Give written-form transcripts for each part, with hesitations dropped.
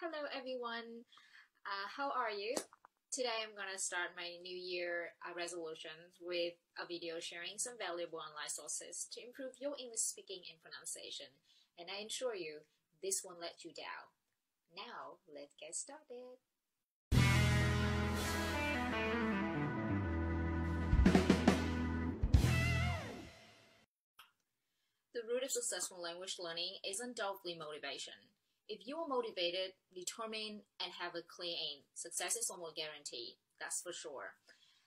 Hello everyone, how are you? Today I'm gonna start my new year resolutions with a video sharing some valuable online sources to improve your English speaking and pronunciation. And I assure you, this won't let you down. Now, let's get started. The root of successful language learning is undoubtedly motivation. If you are motivated, determined, and have a clear aim, success is almost guaranteed. That's for sure.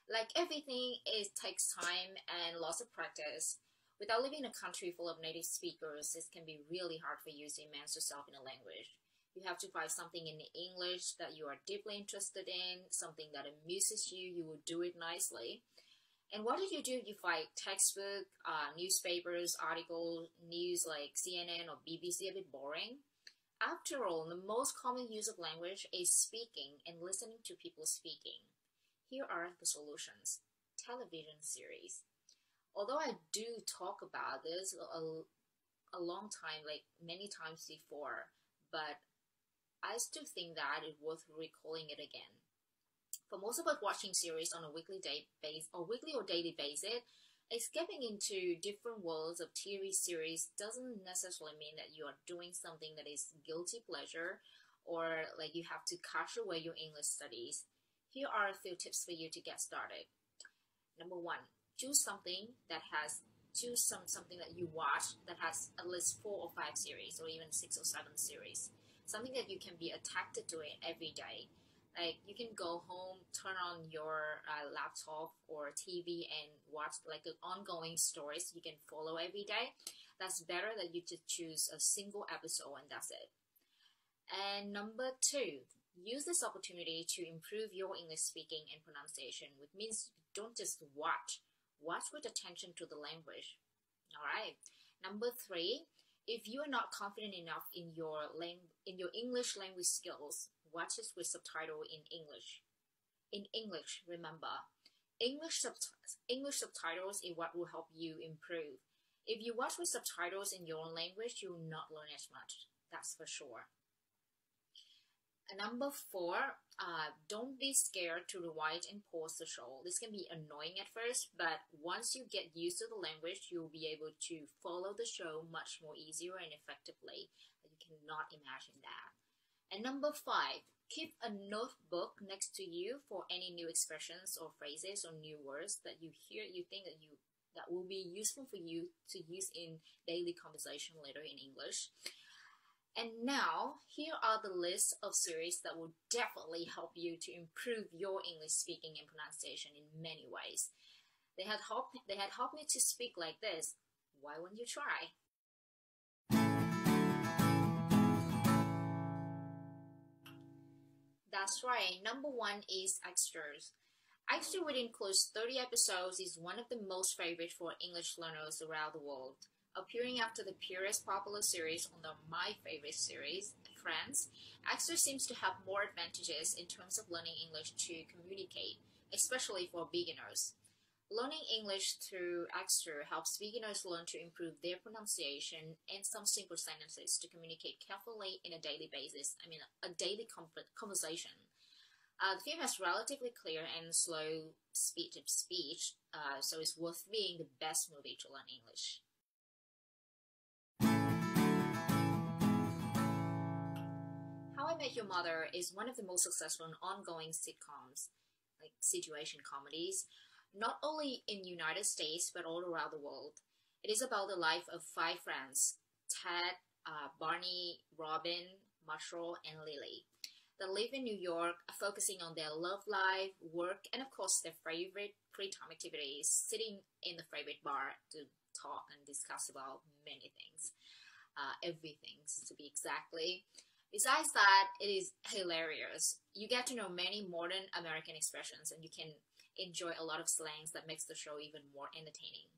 Like everything, it takes time and lots of practice. Without living in a country full of native speakers, it can be really hard for you to immerse yourself in a language. You have to find something in English that you are deeply interested in, something that amuses you, you will do it nicely. And what did you do? You find textbook, newspapers, articles, news like CNN or BBC a bit boring? After all, the most common use of language is speaking and listening to people speaking. Here are the solutions. Television series. Although I do talk about this a long time, like many times before, but I still think that it's worth recalling it again. For most of us watching series on a weekly or daily basis, escaping into different worlds of TV series doesn't necessarily mean that you are doing something that is guilty pleasure or like you have to cash away your English studies. Here are a few tips for you to get started. Number one, choose something that you watch that has at least 4 or 5 series or even 6 or 7 series. Something that you can be attracted to it every day. Like you can go home, turn on your laptop or TV and watch like an ongoing stories you can follow every day. That's better than you just choose a single episode and that's it. And number 2, use this opportunity to improve your English speaking and pronunciation, which means don't just watch with attention to the language. All right. Number 3, if you are not confident enough in your English language skills, watch it with subtitle in English. In English, remember, English subtitles is what will help you improve. If you watch with subtitles in your own language, you will not learn as much. That's for sure. And number 4, don't be scared to rewind and pause the show. This can be annoying at first, but once you get used to the language, you'll be able to follow the show much more easier and effectively. You cannot imagine that. And number 5, keep a notebook next to you for any new expressions or phrases or new words that you hear, you think that will be useful for you to use in daily conversation later in English. And now, here are the list of series that will definitely help you to improve your English speaking and pronunciation in many ways. They had helped me to speak like this. Why wouldn't you try? That's right. Number 1 is Extras. Extra, which includes 30 episodes, is one of the most favorite for English learners around the world. Appearing after the purest popular series on my favorite series, Friends, Extra seems to have more advantages in terms of learning English to communicate, especially for beginners. Learning English through Extra helps beginners learn to improve their pronunciation and some simple sentences to communicate carefully in a daily basis. A daily conversation. The film has relatively clear and slow speech, so it's worth being the best movie to learn English. How I Met Your Mother is one of the most successful and ongoing sitcoms, like situation comedies, not only in the United States but all around the world. It is about the life of 5 friends, Ted, Barney, Robin, Marshall, and Lily, that live in New York, focusing on their love life, work, and of course their favorite free time activities, sitting in the favorite bar to talk and discuss about many things, everything to be exactly. Besides that, it is hilarious. You get to know many modern American expressions and you can enjoy a lot of slangs that makes the show even more entertaining.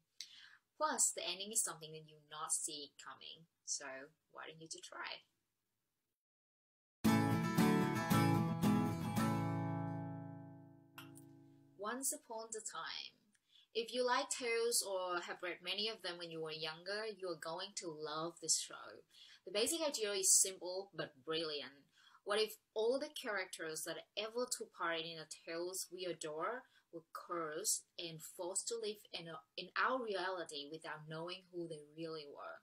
Plus, the ending is something that you not see coming, so why don't you try? Once Upon a Time. If you like tales or have read many of them when you were younger, you are going to love this show. The basic idea is simple but brilliant. What if all the characters that ever took part in the tales we adore were cursed and forced to live in our reality without knowing who they really were?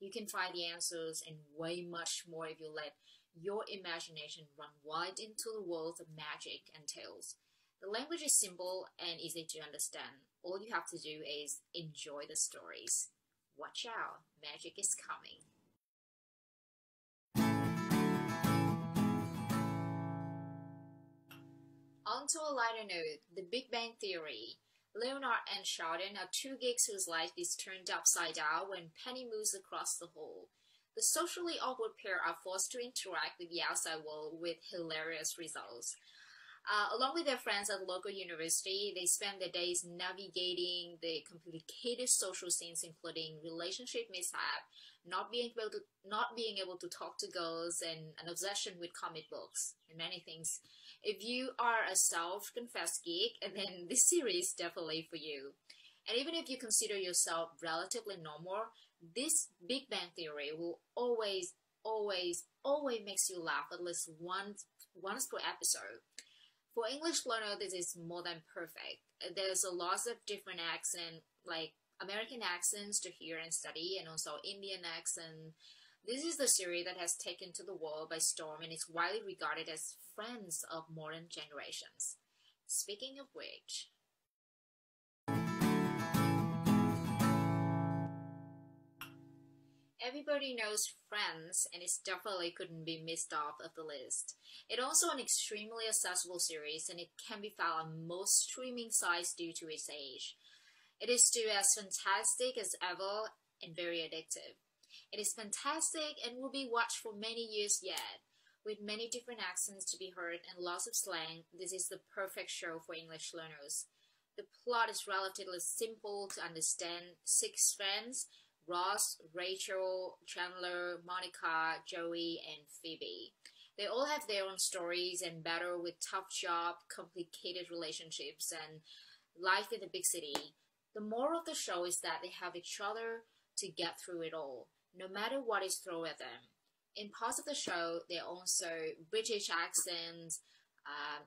You can find the answers and way much more if you let your imagination run wide into the worlds of magic and tales. The language is simple and easy to understand. All you have to do is enjoy the stories. Watch out, magic is coming. On to a lighter note, The Big Bang Theory. Leonard and Sheldon are two geeks whose life is turned upside down when Penny moves across the hall. The socially awkward pair are forced to interact with the outside world with hilarious results. Along with their friends at the local university, they spend their days navigating the complicated social scenes, including relationship mishap, not being able to talk to girls, and an obsession with comic books, and many things. If you are a self-confessed geek, then this series is definitely for you. And even if you consider yourself relatively normal, this Big Bang Theory will always makes you laugh at least once per episode. For English learner, this is more than perfect. There's a lot of different accents, like American accents to hear and study, and also Indian accent. This is the series that has taken to the world by storm and is widely regarded as friends of modern generations. Speaking of which, everybody knows Friends, and it definitely couldn't be missed off of the list. It's also an extremely accessible series, and it can be found on most streaming sites due to its age. It is still as fantastic as ever and very addictive. It is fantastic and will be watched for many years yet. With many different accents to be heard and lots of slang, this is the perfect show for English learners. The plot is relatively simple to understand. 6 friends, Ross, Rachel, Chandler, Monica, Joey, and Phoebe. They all have their own stories and battle with tough job, complicated relationships, and life in the big city. The moral of the show is that they have each other to get through it all, no matter what is thrown at them. In parts of the show, there are also British accents,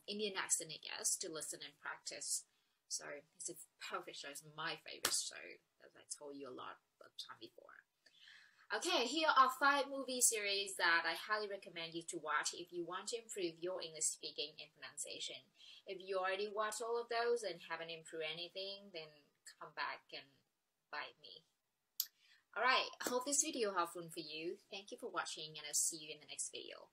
Indian accent, I guess, to listen and practice. So it's a perfect show. It's my favorite show, as I told you a lot of time before. Okay, here are 5 movie series that I highly recommend you to watch if you want to improve your English speaking and pronunciation. If you already watched all of those and haven't improved anything, then come back and bite me. Alright, I hope this video helpful for you. Thank you for watching, and I'll see you in the next video.